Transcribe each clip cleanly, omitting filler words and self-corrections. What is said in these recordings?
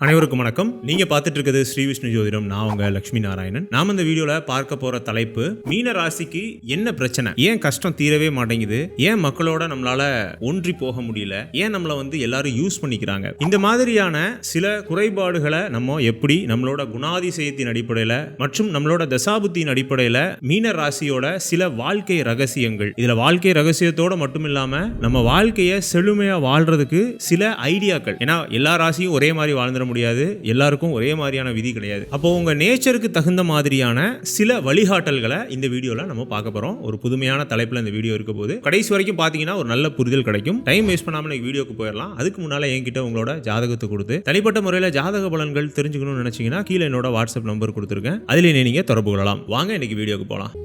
அனைவருக்கும் வணக்கம். நீங்க பார்த்துட்டு இருக்கிறது ஸ்ரீ விஷ்ணு ஜோதிடம். நான் உங்க லட்சுமி நாராயணன். நாம இந்த வீடியோல பார்க்க போற தலைப்பு, மீன ராசிக்கு என்ன பிரச்சனை, ஏன் கஷ்டம் தீரவே மாட்டேங்குது, ஏன் மக்களோட நம்மளால ஒன்றி போக முடியல, ஏன் நம்மள எல்லாரும் யூஸ் பண்ணிக்கிறாங்க, இந்த மாதிரியான சில குறைபாடுகளை நம்ம எப்படி நம்மளோட குணாதிசயத்தின் அடிப்படையில மற்றும் நம்மளோட தசாபுத்தியின் அடிப்படையில மீன ராசியோட சில வாழ்க்கை ரகசியங்கள், இதுல வாழ்க்கை ரகசியத்தோட மட்டும் இல்லாம நம்ம வாழ்க்கையை செழுமையா வாழ்றதுக்கு சில ஐடியாக்கள். ஏன்னா எல்லா ராசியும் ஒரே மாதிரி வாழ்ந்துட முடியாது, எல்லாருக்கும் ஒரே மாதிரியான விதி கிடையாது. அப்போ உங்க நேச்சருக்கு தகுந்த மாதிரியான சில வழிகாட்டல்களை இந்த வீடியோல நம்ம பார்க்க போறோம். ஒரு புதுமையான தலைப்புல இந்த வீடியோ இருக்க போது கடைசி வரைக்கும் பாத்தீங்கன்னா ஒரு நல்ல புரிதல் கிடைக்கும். டைம் வேஸ்ட் பண்ணாம வீடியோக்கு போயிடலாம். அதுக்கு முன்னால என்கிட்ட உங்களோட ஜாதகத்தை கொடுத்து தனிப்பட்ட முறையில் ஜாதக பலன்கள் தெரிஞ்சுக்கணும்னு நினைச்சீங்கன்னா கீழே என்னோட வாட்ஸ்அப் நம்பர் கொடுத்துருக்கேன், அதில் நீங்க தொடர்பு கொள்ளலாம். வாங்க இன்னைக்கு வீடியோக்கு போகலாம்.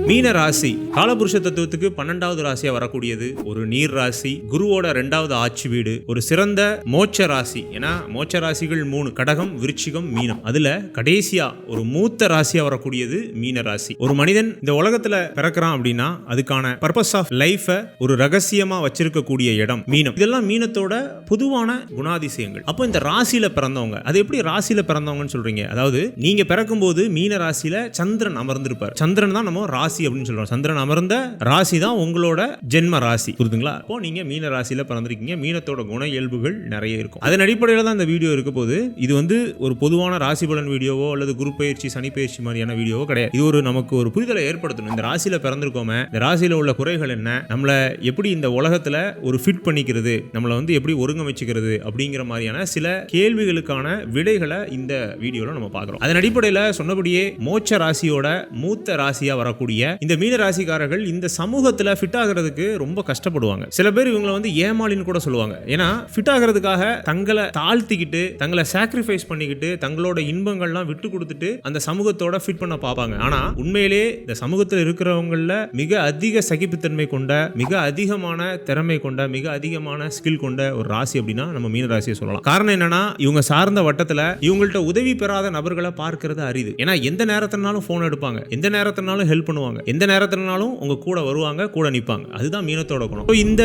மீன ராசி காலபுருஷ தத்துவத்துக்கு 12வது ராசியா வரக்கூடியது. ஒரு நீர் ராசி, குருவோட 2வது ஆட்சி வீடு, ஒரு சிறந்த மோட்ச ராசி. ஏன்னா மோட்ச ராசிகள் 3: கடகம், விருச்சிகம், மீனம். அதுல கடைசியா ஒரு மூத்த ராசியா வரக்கூடியது மீன ராசி. ஒரு மனிதன் இந்த உலகத்துல பிறக்கிறான் அப்படின்னா அதுக்கான பர்பஸ் ஆஃப் லைஃப ஒரு ரகசியமா வச்சிருக்கக்கூடிய இடம் மீனம். இதெல்லாம் மீனத்தோட பொதுவான குணாதிசயங்கள். அப்போ இந்த ராசியில பிறந்தவங்க, அது எப்படி ராசியில பிறந்தவங்கன்னு சொல்றீங்க? அதாவது நீங்க பிறக்கும் போது மீன ராசியில சந்திரன் அமர்ந்திருப்பார். சந்திரன் தான் நம்ம ராசி அப்படின்னு சொல்றோம். சந்திரன் அமர்ந்த ராசி தான் உங்களோட ஜென்ம ராசி, புரியுதுங்களா? அப்போ நீங்க மீன ராசியில பிறந்திருக்கீங்க. மீனத்தோட குண இயல்புகள் நிறைய இருக்கும். அதன் அடிப்படையில் தான் இந்த வீடியோ இருக்க போது. இது ஒரு பொதுவான ராசி பலன் வீடியோவோ அல்லது குரு பயிற்சி, சனி பயிற்சி மாதிரியான வீடியோவோ கிடையாது. இது நமக்கு ஒரு புரிதலை ஏற்படுத்தணும். இந்த ராசியில பிறந்திருக்கோமே, இந்த ராசியில உள்ள குறைகள் என்ன, நம்மள எப்படி இந்த உலகத்துல ஒரு ஃபிட் பண்ணிக்கிறது, நம்மள எப்படி ஒருங்கமைச்சுக்கிறது அப்படிங்கிற மாதிரியான சில கேள்விகளுக்கான விடைகளை இந்த வீடியோல நம்ம பார்க்கிறோம். அதன் அடிப்படையில் சொன்னபடியே மோட்ச ராசியோட மூத்த ராசியா வரக்கூடிய இந்த மீன ராசிக்காரர்கள் இந்த சமூகத்துல ஃபிட் ஆகிறதுக்கு ரொம்ப கஷ்டப்படுவாங்க. சில பேர் இவங்களை ஏமாளின்னு கூட சொல்லுவாங்க. ஏன்னா ஃபிட் ஆகிறதுக்காக தங்களை தாழ்த்திக்கிட்டு, தங்களை சாக்ரிஃபைஸ் பண்ணிக்கிட்டு, தங்களோட இன்பங்கள்லாம் விட்டு கொடுத்துட்டு அந்த சமூகத்தோட ஃபிட் பண்ண பார்ப்பாங்க. ஆனா உண்மையிலே இந்த சமூகத்தில் இருக்கிறவங்கள மிக அதிக சகிப்புத்தன்மை கொண்ட, மிக அதிகமான திறமை கொண்ட, மிக அதிகமான ஸ்கில் கொண்ட ஒரு ராசி அப்படின்னா நம்ம மீன ராசியை சொல்லலாம். காரணம் என்னன்னா, இவங்க சார்ந்த வட்டத்துல இவங்கள்ட்ட உதவி பெறாத நபர்களை பார்க்கிறது அரிது. ஏன்னா எந்த நேரத்தினாலும் போன் எடுப்பாங்க, எந்த நேரத்தினாலும் ஹெல்ப் பண்ணுவாங்க, எந்த நேரத்தினாலும் உங்க கூட வருவாங்க, கூட நிற்பாங்க. அதுதான் மீனத்தோட குணம். இந்த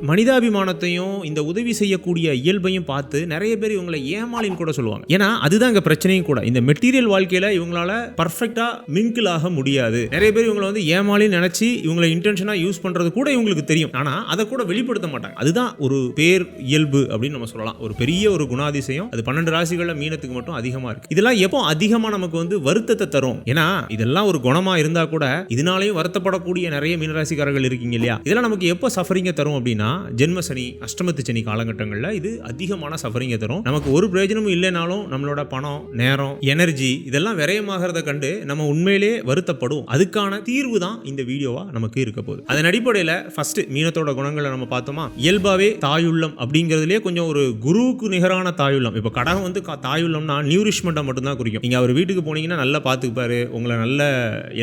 மனிதாபிமானத்தையும் இந்த உதவி செய்யக்கூடிய இயல்பையும் பார்த்து நிறைய பேர் இவங்களை ஏமாளின்னு கூட சொல்லுவாங்க. ஏன்னா அதுதான் இங்க பிரச்சனையும் கூட. இந்த மெட்டீரியல் வாழ்க்கையில இவங்களால பர்ஃபெக்ட்டா மிங்கிள் ஆக முடியாது. நிறைய பேர் இவங்களை ஏமாளின்னு நினைச்சு இவங்களை இன்டென்ஷனா யூஸ் பண்றது கூட இவங்களுக்கு தெரியும். ஆனா அதை கூட வெளிப்படுத்த மாட்டாங்க. அதுதான் ஒரு பேர் இயல்பு அப்படின்னு நம்ம சொல்லலாம். ஒரு பெரிய ஒரு குணாதிசயம். அது 12 ராசிகள்ல மீனத்துக்கு மட்டும் அதிகமா இருக்கு. இதெல்லாம் எப்போ அதிகமா நமக்கு வருத்தத்தை தரும்? ஏன்னா இதெல்லாம் ஒரு குணமா இருந்தா கூட இதனாலையும் வருத்தப்படக்கூடிய நிறைய மீனராசிக்காரர்கள் இருக்கீங்க இல்லையா? இதெல்லாம் நமக்கு எப்போ சஃபரிங்க தரும் அப்படின்னா, ஜென்ம சனி, அஷ்டமத்து சனி காலகட்டங்களில் இது அதிகமான சஃபரிங்க தரும். நமக்கு ஒரு பிரயோஜனமும் இல்லைனாலும் நம்மளோட பணம், நேரம், எனர்ஜி இதெல்லாம் விரயமாகிறத கண்டு நம்ம உண்மையிலே வருத்தப்படும். அதுக்கான தீர்வு தான் இந்த வீடியோவா நமக்கு இருக்க போகுது. அதன் அடிப்படையில் ஃபர்ஸ்ட் மீனத்தோட குணங்களை நம்ம பார்த்தோமா, இயல்பாவே தாயுள்ளம் அப்படிங்கிறதுலே கொஞ்சம் ஒரு குருவுக்கு நிகரான தாயுள்ளம். இப்போ கடகம் தாயுள்ளம்னா நியூரிஷ்மெண்ட்டை மட்டும்தான் குறிக்கும். நீங்க அவர் வீட்டுக்கு போனீங்கன்னா நல்லா பார்த்துப்பாரு, உங்களை நல்ல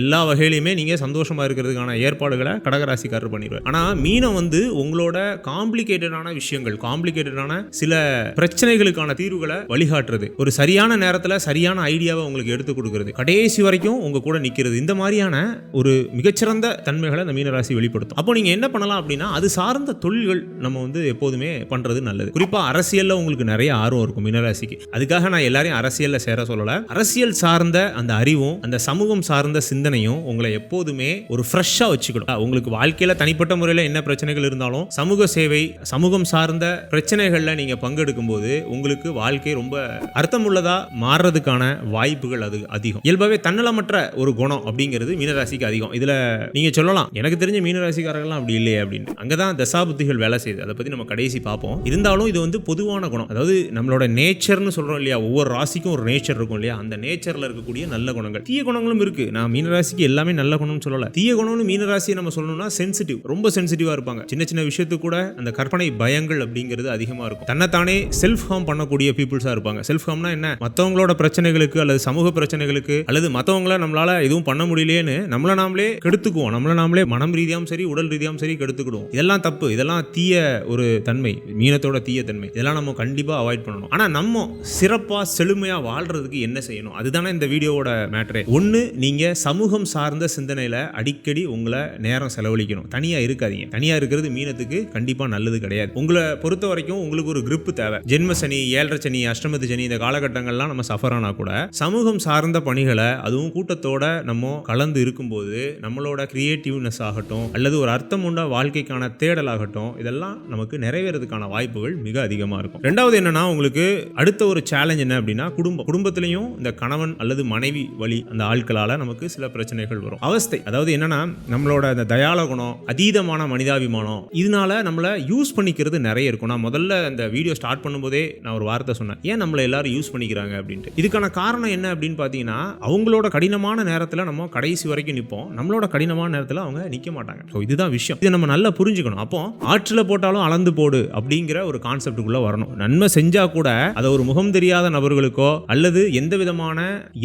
எல்லா வகையிலுமே நீங்க சந்தோஷமா இருக்கிறதுக்கான ஏற்பாடுகளை கடகராசிக்காரர் பண்ணிடுவார். ஆனா மீனம் உங்களோட காம்ப்ளிகேட்டடான விஷயங்கள், காம்ப்ளிகேட்டடான சில பிரச்சனைகளுக்கான தீர்வுகளை வழிகாட்டுறது, ஒரு சரியான நேரத்தில் சரியான ஐடியாவை உங்களுக்கு எடுத்து கொடுக்கிறது, கடைசி வரைக்கும் உங்க கூட நிற்கிறது, இந்த மாதிரியான ஒரு மிகச்சிறந்த தன்மைகளை இந்த மீனராசி வெளிப்படுத்தும். அப்போ நீங்க என்ன பண்ணலாம் அப்படின்னா, அது சார்ந்த தொழில்கள் நம்ம எப்போதுமே பண்றது நல்லது. குறிப்பா அரசியல்ல உங்களுக்கு நிறைய ஆர்வம் இருக்கும் மீனராசிக்கு. அதுக்காக நான் எல்லாரையும் அரசியல்ல சேர சொல்லல. அரசியல் சார்ந்த அந்த அறிவும் அந்த சமூகம் சார்ந்த சிந்தனையும் உங்களை எப்போதுமே ஒரு ஃப்ரெஷ்ஷா வச்சுக்கணும். உங்களுக்கு வாழ்க்கையில தனிப்பட்ட முறையில் என்ன பிரச்சனைகள் இருந்தாலும் சமூக சேவை, சமூகம் சார்ந்த பிரச்சனைகள்ல நீங்க பங்கெடுக்கும் போது உங்களுக்கு வாழ்க்கை ரொம்ப அர்த்தமுள்ளதா மாறுறதுக்கான வாய்ப்புகள் அது அதிகம். இயல்பாவே தன்னலமற்ற ஒரு குணம் அப்படிங்கிறது மீனராசிக்கு அதிகம். இதுல நீங்க சொல்லலாம், எனக்கு தெரிஞ்ச மீனராசிக்காரர்கள்லாம் அப்படி இல்லையே அப்படின்னு. அங்கதான் தசாபுத்திகள் வேலை செய்யுது. அதை பத்தி நம்ம கடைசி பார்ப்போம். இருந்தாலும் இது பொதுவான குணம். அதாவது நம்மளோட நேச்சர்னு சொல்றோம் இல்லையா, ஒவ்வொரு ராசிக்கும் ஒரு நேச்சர் இருக்கும் இல்லையா, அந்த நேச்சர்ல இருக்கக்கூடிய நல்ல குணங்கள், தீய குணங்களும் இருக்கு. நான் மீனராசிக்கு எல்லாமே நல்ல குணம்னு சொல்லல. தீய குணம்னு மீனராசியை நம்ம சொல்லணும்னா சென்சிட்டிவ், ரொம்ப சென்சிட்டிவா இருப்பாங்க. சின்ன சின்ன விஷயத்துக்கு கூட அந்த கற்பனை பயங்கள் அப்படிங்கிறது அதிகமா இருக்கும். தன்னைத்தானே செல்ஃப் ஹார்ம் பண்ணக்கூடிய பீப்புள்ஸா இருப்பாங்க. செல்ஃப் ஹார்ம்னா என்ன? மற்றவங்களோட பிரச்சனைகளுக்கு அல்லது சமூக பிரச்சனைகளுக்கு அல்லது மற்றவங்கள நம்மளால எதுவும் பண்ண முடியலையேன்னு நம்மள நாமளே கெடுத்துக்குவோம். நம்மள நாமளே மனம் ரீதியாகவும் சரி, உடல் ரீதியாகவும் சரி கெடுத்துக்கிடுவோம். இதெல்லாம் தப்பு. இதெல்லாம் தீய ஒரு தன்மை, மீனத்தோட தீய தன்மை. இதெல்லாம் நம்ம கண்டிப்பா அவாய்ட் பண்ணணும். ஆனா நம்ம சிறப்பா செழுமையா வாழ்றதுக்கு என்ன செய்யணும்? அதுதானே இந்த வீடியோவோட மேட்டரே. ஒன்னு, நீங்க சமூகம் சார்ந்த சிந்தனை சிந்தனையில அடிக்கடி உங்களை நேரம் செலவழிக்கணும். தனியா இருக்காதீங்க. தனியா இருக்கிறது மீனத்துக்கு கண்டிப்பா நல்லது கிடையாது. உங்களை பொறுத்த வரைக்கும் உங்களுக்கு ஒரு grip தேவை. ஜென்ம சனி, 7.5 சனி, அஷ்டமத்து சனி இந்த காலகட்டங்கள்லாம் நம்ம சஃபர் ஆனா கூட சமூகம் சார்ந்த பணிகளை அதுவும் கூட்டத்தோட நம்ம கலந்து இருக்கும்போது நம்மளோட கிரியேட்டிவ்னஸ் ஆகட்டும் அல்லது ஒரு அர்த்தம் உண்ட வாழ்க்கைக்கான தேடல் ஆகட்டும் இதெல்லாம் நமக்கு நிறைவேறதுக்கான வாய்ப்புகள் மிக அதிகமா இருக்கும். ரெண்டாவது என்னன்னா, உங்களுக்கு அடுத்த ஒரு சேலஞ்ச் என்ன அப்படின்னா, குடும்பத்திலையும் இந்த கணவன் அல்லது மனைவி வழி அந்த ஆட்களால நமக்கு சில பிரச்சனைகள் வரும். அவஸ்தை, அதாவது என்னன்னா நம்மளோட அந்த தயால குணம், அதீதமான மனிதாபிமானம், இதனால நம்மளை யூஸ் பண்ணிக்கிறது நிறைய இருக்கும். நான் முதல்ல அந்த வீடியோ ஸ்டார்ட் பண்ணும்போதே நான் ஒரு வார்த்தை சொன்னேன், ஏன் நம்மளை எல்லாரும் யூஸ் பண்ணிக்கிறாங்க அப்படின்ட்டு. இதுக்கான காரணம் என்ன அப்படின்னு பார்த்தீங்கன்னா, அவங்களோட கடினமான நேரத்தில் நம்ம கடைசி வரைக்கும் நிற்போம், நம்மளோட கடினமான நேரத்தில் அவங்க நிற்க மாட்டாங்க. ஸோ இதுதான் விஷயம். இதை நம்ம நல்லா புரிஞ்சுக்கணும். அப்போ ஆற்றில் போட்டாலும் அளந்து போடு அப்படிங்கிற ஒரு கான்செப்டுக்குள்ள வரணும். நன்மை செஞ்சா கூட அதை ஒரு முகம் தெரியாத நபர்களுக்கோ அல்லது எந்த விதமான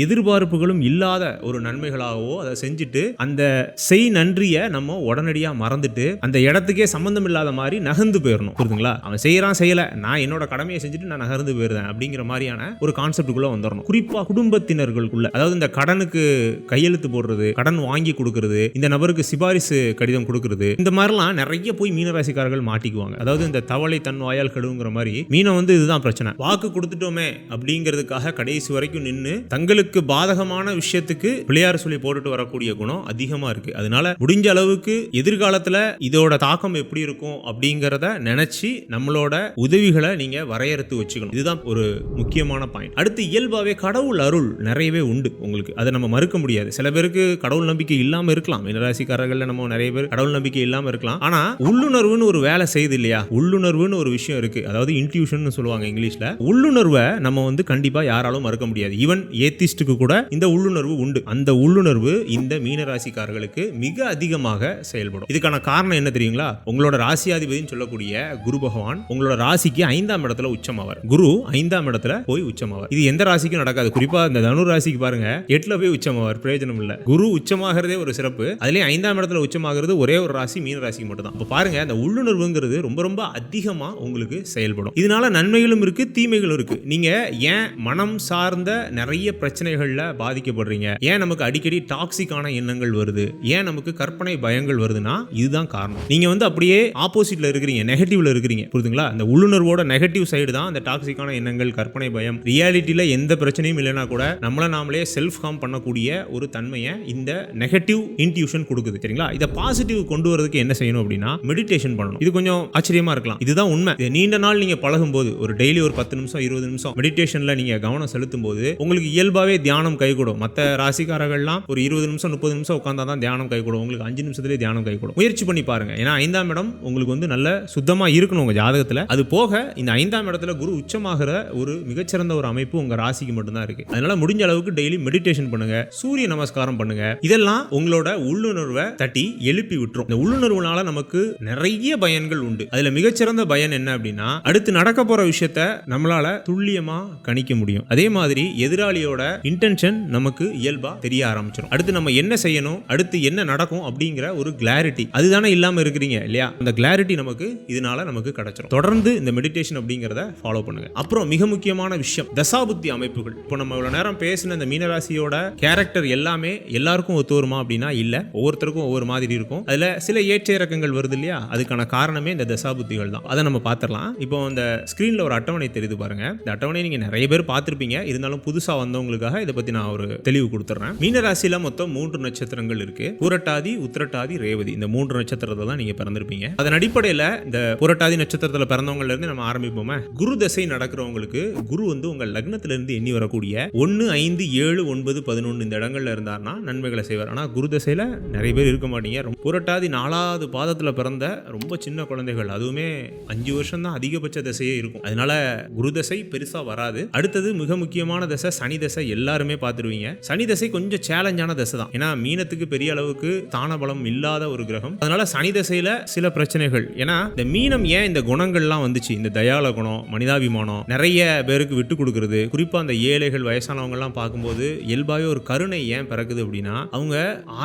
எதிர்பார்ப்புகளும் இல்லாத ஒரு நன்மைகளாகவோ அதை செஞ்சுட்டு அந்த செய் நன்றியை நம்ம உடனடியா மறந்துட்டு அந்த இடத்துக்கே சம்பந்தம் இல்லாத மாதிரி நகர்ந்து போயிடணும். புரியுதுங்களா? அவன் செய்யறான் செய்யல, நான் என்னோட கடமையை செஞ்சுட்டு நான் நகர்ந்து போயிருந்தேன் அப்படிங்கிற மாதிரியான ஒரு கான்செப்டுக்குள்ள வந்துடணும். குறிப்பா குடும்பத்தினர்களுக்குள்ள, அதாவது இந்த கடனுக்கு கையெழுத்து போடுறது, கடன் வாங்கி கொடுக்கறது, இந்த நபருக்கு சிபாரிசு கடிதம் கொடுக்கறது, இந்த மாதிரிலாம் நிறைய போய் மீனராசிக்காரர்கள் மாட்டிக்குவாங்க. அதாவது இந்த தவளை தன் வாயால் கடுங்கிற மாதிரி மீனம் இதுதான் பிரச்சனை. வாக்கு கொடுத்துட்டோமே அப்படிங்கிறதுக்காக கடைசி வரைக்கும் நின்று தங்களுக்கு பாதகமான விஷயத்துக்கு பிள்ளையார் சொல்லி போட்டுட்டு வரக்கூடிய குணம் அதிகமா இருக்கு. அதனால முடிஞ்ச அளவுக்கு எதிர்காலத்துல இதோட தாக்கம் எப்படி இருக்கும் அப்படிங்கறத நினைச்சு நம்மளோட உதவிகளை நீங்க வரையறுத்து வச்சுக்கணும். இதுதான் ஒரு முக்கியமான பாயிண்ட். அடுத்து, இயல்பாவே கடவுள் அருள் நிறையவே உண்டு உங்களுக்கு, அதை நம்ம மறுக்க முடியாது. சில பேருக்கு கடவுள் நம்பிக்கை இல்லாம இருக்கலாம். மீனராசிக்காரர்கள் நம்ம நிறைய பேர் கடவுள் நம்பிக்கை இல்லாம இருக்கலாம். ஆனா உள்ளுணர்வுன்னு ஒரு வேலை செய்யுது இல்லையா? உள்ளுணர்வுன்னு ஒரு விஷயம் இருக்கு. அதாவது இன்ட்யூஷன் சொல்லுவாங்க இங்கிலீஷ்ல. உள்ளுணர்வை நம்ம கண்டிப்பா யாராலும் மறுக்க முடியாது. ஈவன் ஏத்திஸ்டுக்கு கூட இந்த உள்ளுணர்வு உண்டு. அந்த உள்ளுணர்வு இந்த மீனராசிக்காரர்களுக்கு மிக அதிகமாக செயல்படும். இதுக்கான காரணம் என்ன தெரியுங்களா? உங்களோட ராசியாதிபதினு சொல்லக்கூடிய குரு பகவான் உங்களோட ராசிக்கு 5ஆம் இடத்துல உச்சமாவார். குரு 5ஆம் இடத்துல போய் உச்சமாவார். இது எந்த ராசிக்கும் நடக்காது. குறிப்பா இந்த தனு ராசிக்கு பாருங்க, 8ல போய் உச்சமாவார். பிரயோஜனம் இல்ல. குரு உச்சமாகிறதே ஒரு சிறப்பு. அதுலயும் 5ஆம் இடத்துல உச்சமாகிறது ஒரே ஒரு ராசி, மீன ராசிக்கு மட்டும் தான். அப்ப பாருங்க, அந்த உள்ளுணர்வுங்கிறது ரொம்ப ரொம்ப அதிகமா உங்களுக்கு செயல்படும். இதனால நன்மைகளும் இருக்கு, தீமைகளும் இருக்கு. நீங்க ஏன் மனம் சார்ந்த நிறைய பிரச்சனைகள்ல பாதிக்கப்படுறீங்க, ஏன் நமக்கு அடிக்கடி டாக்ஸிக்கான எண்ணங்கள் வருது, ஏன் நமக்கு கற்பனை பயங்கள் வருதுன்னா இதுதான் காரணம். நீங்க அப்படியே ஆப்போசிட்ல இருக்கிறீங்க, நெகட்டிவ்ல இருக்கிறீங்க. புரியுதுங்களா? அந்த உள்ளுணர்வோட நெகட்டிவ் சைடு தான் அந்த டாக்ஸிக்கான எண்ணங்கள், கற்பனை பயம். ரியாலிட்டியில எந்த பிரச்சனையும் இல்லைனா கூட நம்மள நாமளே செல்ஃப் ஹார்ம் பண்ணக்கூடிய ஒரு தன்மையை இந்த நெகட்டிவ் இன்ட்யூஷன் கொடுக்குது. சரிங்களா? இதை பாசிட்டிவ் கொண்டு வரதுக்கு என்ன செய்யணும் அப்படின்னா, மெடிடேஷன் பண்ணணும். இது கொஞ்சம் ஆச்சரியமா இருக்கலாம், இதுதான் உண்மை. நீண்ட நாள் நீங்க பழகும் போது, ஒரு டெய்லி ஒரு 10 நிமிஷம் 20 நிமிஷம் மெடிடேஷன்ல நீங்க கவனம் செலுத்தும் போது உங்களுக்கு இயல்பாவே தியானம் கைகூடும். மற்ற ராசிக்காரர்கள்லாம் ஒரு 20 நிமிஷம் 30 நிமிஷம் உட்கார்ந்தாதான் தியானம் கைகூடும். உங்களுக்கு 5 நிமிஷத்துலேயே தியானம் கைகூடும். முயற்சி பண்ணி பாருங்க. ஏன்னா 5ஆம் இடம் உங்களுக்கு நல்ல சுத்தமா இருக்கணும் உங்க ஜாதகத்துல. அது போக இந்த 5ஆம் இடத்துல குரு உச்சமாகிற ஒரு மிகச்சிறந்த ஒரு அமைப்பு உங்க ராசிக்கு மட்டும்தான் இருக்கு. அதனால முடிஞ்ச அளவுக்கு டெய்லி மெடிடேஷன் பண்ணுங்க, சூரிய நமஸ்காரம் பண்ணுங்க. இதெல்லாம் உங்களோட உள்ளுணர்வை தட்டி எழுப்பி விட்டுரும். இந்த உள்ளுணர்வுனால நமக்கு நிறைய பயன்கள் உண்டு. அதுல மிகச்சிறந்த பயன் என்ன அப்படின்னா, அடுத்து நடக்க போற விஷயத்த நம்மளால துல்லியமா கணிக்க முடியும். அதே மாதிரி எதிராளியோட இன்டென்ஷன் நமக்கு இயல்பா தெரிய ஆரம்பிச்சிடும். அடுத்து நம்ம என்ன செய்யணும், அடுத்து என்ன நடக்கும் அப்படிங்கிற ஒரு கிளாரிட்டி அதுதானே இல்லாம இருக்கிறீங்க இல்லையா? அந்த கிளாரிட்டி நமக்கு இதனால நமக்கு கிடைச்சிடும். தொடர்ந்து இந்த மெடிடேஷன் அப்படிங்கறத ஃபாலோ பண்ணுங்க. அப்புறம் மிக முக்கியமான விஷயம், தசாபுத்தி அமைப்புகள். இப்போ நம்ம இவ்வளவு நேரம் பேசின இந்த மீனராசியோட கேரக்டர் எல்லாமே எல்லாருக்கும் ஒத்து வருமா அப்படின்னா இல்ல, ஒவ்வொருத்தருக்கும் ஒவ்வொரு மாதிரி இருக்கும். அதுல சில ஏற்ற இறக்கங்கள் வருது இல்லையா? அதுக்கான காரணமே இந்த தசாபுத்திகள் தான். அதை நம்ம பார்த்துடலாம். இப்போ இந்த ஸ்கிரீன்ல ஒரு அட்டவணை தெரியுது பாருங்க. இந்த அட்டவணை நீங்க நிறைய பேர் பார்த்திருப்பீங்க. இருந்தாலும் புதுசா வந்தவங்களுக்காக இதை பத்தி நான் ஒரு தெளிவு கொடுத்துறேன். மீனராசியில மொத்தம் 3 நட்சத்திரங்கள் இருக்கு. புரட்டாதி, உத்திரட்டாதி, ரேவதி. இந்த 3 நட்சத்திரத்தை தான் நீங்க பிறந்திருப்பீங்க. அதன் அடிப்படையில் இந்த புரட்டாதி நட்சத்திரத்தில் பிறந்தவங்கல இருந்து நம்ம ஆரம்பிப்போமே. குரு தசை நடக்கிறவங்களுக்கு குரு உங்க லக்னத்துல இருந்து எண்ணி வரக்கூடிய 1, 5, 7, 9, 11 இந்த இடங்கள்ல இருந்தார்னா நன்மைகளை செய்வார். ஆனா குரு தசையில நிறைய பேர் இருக்க மாட்டீங்க. புரட்டாதி 4வது பாதத்துல பிறந்த ரொம்ப சின்ன குழந்தைகள், அதுவுமே 5 வருஷம் தான் அதிகபட்ச தசையே இருக்கும். அதனால குரு தசை பெருசா வராது. அடுத்தது மிக முக்கியமான தசை சனி தசை. எல்லாருமே பார்த்துருவீங்க. சனி தசை கொஞ்சம் சேலஞ்சான தசை தான். ஏன்னா மீனத்துக்கு பெரிய அளவுக்கு தான பலம் இல்லாத ஒரு கிரகம். அதனால சனி தசையில சில பிரச்சனைகள். ஏன்னா இந்த மீனம் ஏன் இந்த குணங்கள்லாம் வந்துச்சு, இந்த தயால குணம், மனிதாபிமானம், நிறைய பேருக்கு விட்டு கொடுக்கறது, குறிப்பா அந்த ஏழைகள் வயசானவங்க எல்லாம் பார்க்கும்போது இயல்பாவே ஒரு கருணை ஏன் பிறக்குது அப்படின்னா, அவங்க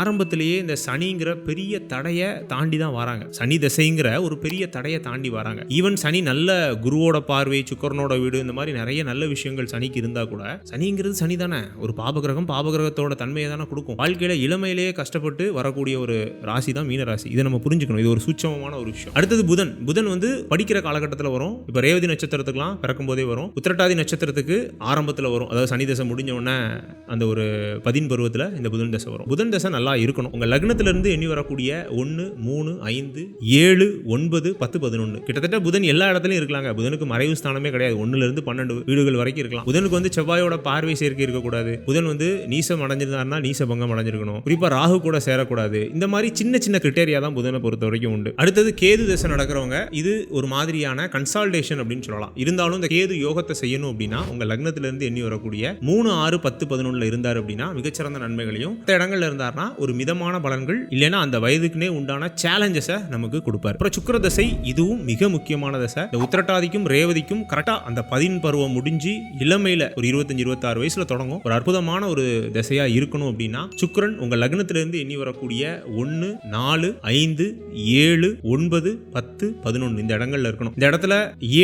ஆரம்பத்திலேயே இந்த சனிங்கிற பெரிய தடையை தாண்டி தான் வராங்க. சனி தசைங்கிற ஒரு பெரிய தடையை தாண்டி வராங்க. ஈவன் சனி நல்ல குருவோட பார்வை, சுக்கரனோட வீடு, இந்த மாதிரி நிறைய நல்ல விஷயங்கள் சனிக்கு இருந்தா கூட, சனிங்கிறது சனி தானே, ஒரு பாபகிரகம், பாபகிரகத்தோட தன்மையை தானே கொடுக்கும். வாழ்க்கையில இளமையிலேயே கஷ்டப்பட்டு வரக்கூடிய ஒரு ராசி தான் மீன ராசி. இதை நம்ம புரிஞ்சுக்கணும். இது ஒரு சூட்சமமான ஒரு விஷயம். அடுத்தது புதன். புதன் வந்து படிக்கிற காலகட்டத்தில் வரும். இப்போ ரேவதி நட்சத்திரத்துக்குலாம் பிறக்கும் போதே வரும். உத்திரட்டாதி நட்சத்திரத்துக்கு ஆரம்பத்தில் வரும். அதாவது சனி தசை முடிஞ்ச உடனே அந்த ஒரு 10 பருவத்தில் இந்த புதன் தசை வரும். புதன் தசை நல்லா இருக்கணும். உங்க லக்னத்திலிருந்து எண்ணி வரக்கூடிய 1, 3, 5, 7, 9, 10, 11 கிட்டத்தட்ட புதன் எல்லா இடத்துலையும் இருக்கலாங்க. புதனுக்கு மறைவு ஸ்தானமே கிடையாது. 1ல இருந்து 12 வீடுகள் வரைக்கும் இருக்கலாம். புதனுக்கு வந்து செவ்வாயோட பார்வை சேர்க்கை இருக்கக்கூடாது. புதன் வந்து நீசம் அடைஞ்சிருந்தாருன்னா நீச பங்கம் அடைஞ்சிருக்கணும். குறிப்பா ராகு கூட சேரக்கூடாது. இந்த மாதிரி சின்ன சின்ன கிரிட்டேரியா தான் புதனை பொறுத்த வரைக்கும் உண்டு. அடுத்தது கேது தசை நடக்கிறவங்க இது ஒரு மாதிரியான கன்சால்டேஷன் அப்படின்னு சொல்லலாம். இருந்தாலும் இந்த கேது யோகத்தை செய்யணும் அப்படின்னா உங்க லக்னத்திலிருந்து எண்ணி வரக்கூடிய 3, 6, 10, 11 இருந்தார் அப்படின்னா மிகச்சிறந்த நன்மைகளையும், மற்ற இடங்கள்ல இருந்தாருன்னா ஒரு மிதமான பலன்கள், இல்லைன்னா அந்த வயதுக்குனே உண்டான சேலஞ்சஸை நமக்கு கொடுப்பார். அப்புறம் சுக்கிர தசை, இதுவும் மிக முக்கியமான தசை. இந்த உத்திரட்டாதிக்கும் ரேவதிக்கும் கரெக்டா அந்த 10 பருவம் முடிஞ்சு இளமையில ஒரு 25, 26 வயசுல தொடங்கும். ஒரு அற்புதமான ஒரு தசையா இருக்கணும் அப்படின்னா சுக்கிரன் உங்க லக்னத்திலிருந்து எண்ணி வரக்கூடிய 1, 4, 5, 7, 9, 10, 11 இந்த இடங்கள்ல இருக்கணும். இந்த இடத்துல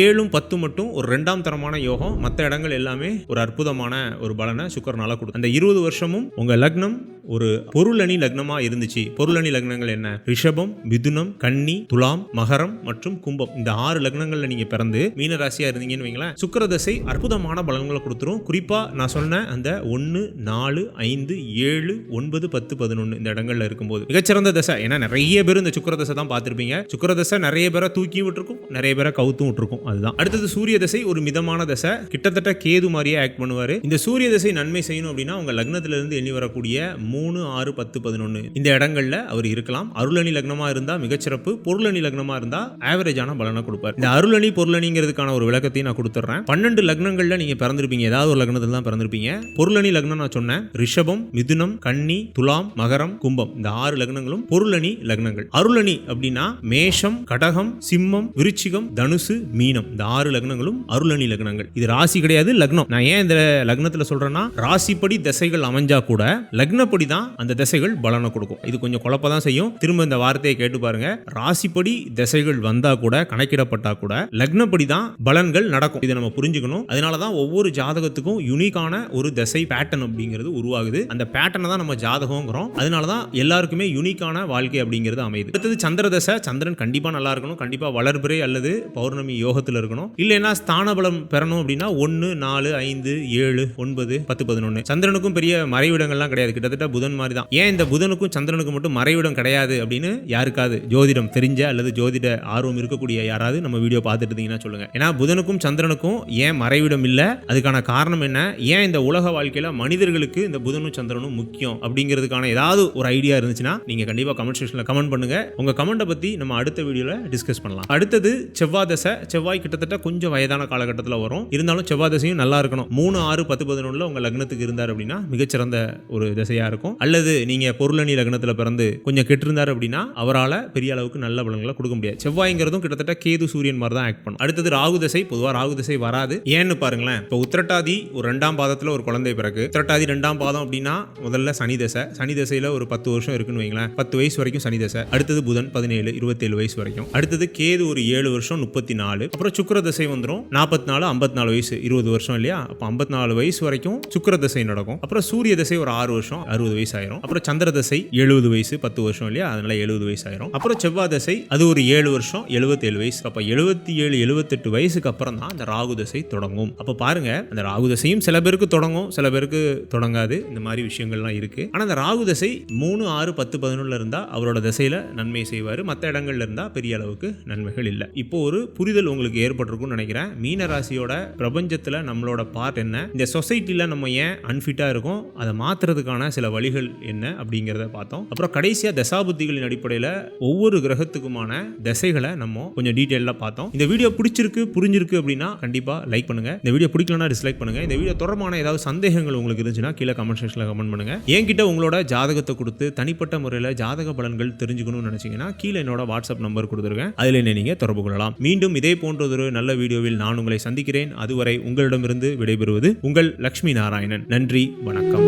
7, 10 மட்டும் ஒரு 2ஆம் தரமான யோகம். மற்ற இடங்கள் எல்லாமே ஒரு அற்புதமான ஒரு பலனை சுக்கிரனால கொடுக்கும். அந்த 20 வருஷமும் உங்க லக்னம் ஒரு பொருளணி லக்னமா இருந்துச்சு. பொருளணி லக்னங்கள் என்ன? ரிஷபம், மிதுனம், கன்னி, துலாம், மகரம் மற்றும் கும்பம். இந்த 6 லக்னங்கள்ல நீங்க பிறந்து மீன ராசியா இருந்தீங்கன்னு வைங்களேன், சுக்கிர தசை அற்புதமான பலன்களை கொடுத்துரும். குறிப்பா நான் சொன்ன அந்த 1, 4, 5, 7, 9, 10, 11 இந்த இடங்கள்ல இருக்கும்போது மிகச்சிறந்த தசை. ஏன்னா நிறைய பேர் இந்த சுக்கிர தசை தான் பார்த்திருப்பீங்க. சுக்கிர தசை நிறைய பேரை தூக்கி விட்டுருக்கும், நிறைய பேரை கவுத்தும் விட்டுருக்கும். அதுதான். அடுத்தது சூரிய தசை. ஒரு மிதமான தசை. கிட்டத்தட்ட கேது மாதிரியே ஆக்ட் பண்ணுவாரு. இந்த சூரிய தசை நன்மை செய்யணும் அப்படின்னா உங்க லக்னத்திலிருந்து எண்ணி வரக்கூடிய 3, 6, 10, 11 இந்த இடங்கள்ல அவர் இருக்கலாம். அருளணி லக்னமா இருந்தா மிகச்சிறப்பு. பொருளணி லக்னமா இருந்தா ஆவரேஜான பலனை கொடுப்பார். இந்த அருளணி பொருளணிங்கிறதுக்கான ஒரு விளக்கத்தையும் நான் கொடுத்துறேன். 12 லக்னங்கள்ல நீங்க பிறந்திருப்பீங்க. ஏதாவது ஒரு லக்னத்துல தான் பிறந்திருப்பீங்க. பொருளணி லக்னம் நான் சொன்னேன். ரிஷபம், மிதுனம், கன்னி, துலாம், மகரம், கும்பம் இந்த 6 லக்னங்களும் பொருளணி லக்னங்கள். அருளணி அப்படின்னா மேஷம், கடகம், சிம்மம், விருச்சிகம், தனுசு, மீனம் இந்த 6 லக்னங்களும் அருளணி லக்னங்கள். இது ராசி கிடையாது, லக்னம். நான் ஏன் இந்த லக்னத்துல சொல்றேன்னா ராசிப்படி திசைகள் அமைஞ்சா கூட லக்னப்படி தான் அந்த திசைகள் பலனை கொடுக்கும். இது கொஞ்சம் குழப்ப தான் செய்யும். திரும்ப இந்த வார்த்தையை கேட்டு பாருங்க. ராசிப்படி திசைகள் வந்தா கூட, கணக்கிடப்பட்டா கூட லக்னப்படி தான் பலன்கள் நடக்கும். இதை நம்ம புரிஞ்சுக்கணும். அதனால தான் ஒவ்வொரு ஜாதகத்துக்கும் யூனிக்கான ஒரு திசை பேட்டர்ன் அப்படிங்கிறது உருவாகுது. அந்த பேட்டர்னை தான் நம்ம ஜாதகம்ங்கிறோம். அதனால தான் எல்லாருக்குமே யூனிக்கான வாழ்க்கை அப்படிங்கிறது அமையுது. அடுத்தது சந்திர தசை. சந்திரன் கண்டிப்பா நல்லா இருக்கணும். கண்டிப்பா வளர்பிறை அல்லது பௌர்ணமி யோகத்தில் இருக்கணும். இல்லைன்னா ஸ்தான பலம் பெறணும் அப்படின்னா 1, 4, 5, 7, 9, 10, 11 சந்திரனுக்கும் பெரிய மறைவிடங்கள்லாம் கிடையாது. கிட்டத்தட்ட புதன் மாதிரி தான். ஏன் இந்த புதனுக்கும் சந்திரனுக்கும் மட்டும் மறைவிடம் கிடையாது அப்படின்னு யாருக்காவது ஜோதிடம் தெரிஞ்ச அல்லது ஜோதிட ஆர்வம் இருக்கக்கூடிய யாராவது நம்ம வீடியோ பார்த்துட்டு இருந்தீங்கன்னா சொல்லுங்க. ஏன்னா புதனுக்கும் சந்திரனுக்கும் ஏன் மறைவிடம் இல்ல, அதுக்கான காரணம் என்ன, ஏன் இந்த உலக வாழ்க்கையில மனிதர்களுக்கு இந்த புதனும் சந்திரனும் முக்கியம் அப்படிங்கிறதுக்கான ஏதாவது ஒரு ஐடியா இருந்துச்சுன்னா நீங்க கண்டிப்பா கமெண்ட் செக்ஷன்ல கமெண்ட் பண்ணுங்க. உங்க கமெண்ட்டை பத்தி நம்ம அடுத்த வீடியோல டிஸ்கஸ் பண்ணலாம். அடுத்தது செவ்வாய் தசை. செவ்வாய் கிட்டத்தட்ட கொஞ்சம் வயதான காலகட்டத்தில் வரும். இருந்தாலும் செவ்வாய் தசையும் நல்லா இருக்கணும். 3, 6, 10, 11 உங்க லக்னத்துக்கு இருந்தார் அப்படின்னா மிகச்சிறந்த ஒரு தசையா இருக்கும். அல்லது நீங்க பொருளணி லக்னத்துல பிறந்து கொஞ்சம் கெட்டிருந்தார் அப்படின்னா அவரால் பெரிய அளவுக்கு நல்ல பலன்களை கொடுக்க முடியாது. செவ்வாய்ங்கிறதும் கிட்டத்தட்ட கேது சூரியன் மாதிரி தான் ஆக்ட் பண்ணும். அடுத்தது ராகு தசை. பொதுவாக ராகு தசை வராது. ஏன்னு பாருங்களேன். இப்போ உத்திரட்டாதி ஒரு 2ஆம் பாதத்தில் ஒரு குழந்தை பிறகு, உத்திரட்டாதி 2ஆம் பாதம் அப்படின்னா முதல்ல சனி தசை. சனி தசையில ஒரு 10 வருஷம் இருக்குன்னு வைங்களேன். 10 வயசு வரைக்கும் சனி தசை. அடுத்தது புதன் 17, 27 வயசு வரைக்கும். அடுத்தது கேது ஒரு 7 வருஷம் 34. அப்புறம் சுக்கிர தசை வந்துடும் 44, 54 வயசு 20 வருஷம் இல்லையா. அப்போ 54 வயசு வரைக்கும் சுக்கிர தசை நடக்கும். அப்புறம் சூரிய தசை ஒரு 6 வருஷம் 60 வயசு ஆயிரும். அப்புறம் சந்திர தசை 70 வயசு 10 வருஷம் இல்லையா, அதனால 70 வயசு ஆயிரும். அப்புறம் செவ்வாய் தசை அது ஒரு 7 வருஷம் 77 வயசு. அப்ப 77, 78 வயசுக்கு அப்புறம் தான் அந்த ராகு தசை தொடங்கும். அப்ப பாருங்க, அந்த ராகு தசையும் சில பேருக்கு தொடங்கும், சில பேருக்கு தொடங்காது. இந்த மாதிரி விஷயங்கள்லாம் இருக்கு. ஆனா அந்த ராகு தசை 3, 6, 10, 11 இருந்தா அவரோட தசையில நன்மை செய்வாரு. மற்ற இடங்கள்ல இருந்தா பெரிய அளவுக்கு நன்மைகள் இல்லை. இப்போ ஒரு புரிதல் உங்களுக்கு ஏற்பட்டிருக்கும்னு நினைக்கிறேன். மீன ராசியோட பிரபஞ்சத்துல நம்மளோட பார்ட் என்ன, இந்த சொசைட்டில நம்ம ஏன் அன்ஃபிட்டா இருக்கோம், அதை மாத்துறதுக்கான சில வழிகள் என்ன அப்படிங்கிறத பார்த்தோம். அப்புறம் கடைசியா தசாபுத்திகளின் அடிப்படையில் ஒவ்வொரு கிரகத்துக்குமான தசைகளை நம்ம கொஞ்சம் டீட்டெயிலாக பார்த்தோம். இந்த வீடியோ பிடிச்சிருக்கு புரிஞ்சிருக்கு அப்படின்னா கண்டிப்பா லைக் பண்ணுங்க. இந்த வீடியோ பிடிக்கலனா டிஸ்லைக் பண்ணுங்க. இந்த வீடியோ தொடர்பான ஏதாவது சந்தேகங்கள் உங்களுக்கு இருந்துச்சுன்னா கீழே கமெண்ட் செக்ஷன்ல கமெண்ட் பண்ணுங்க. என்கிட்ட உங்களோட ஜாதகத்தை கொடுத்து தனிப்பட்ட முறையில் ஜாதக பலன்கள் தெரிஞ்சுக்கணும்னு நினைச்சீங்கன்னா கீழே என்னோட வாட்ஸ்அப் நம்பர் கொடுத்துருக்கேன். அதில் என்ன நீங்க தொடர்பு கொள்ளலாம். மீண்டும் இதே போன்றதொரு நல்ல வீடியோவில் நான் உங்களை சந்திக்கிறேன். அதுவரை உங்களிடமிருந்து விடைபெறுவது உங்கள் லட்சுமி நாராயணன். நன்றி, வணக்கம்.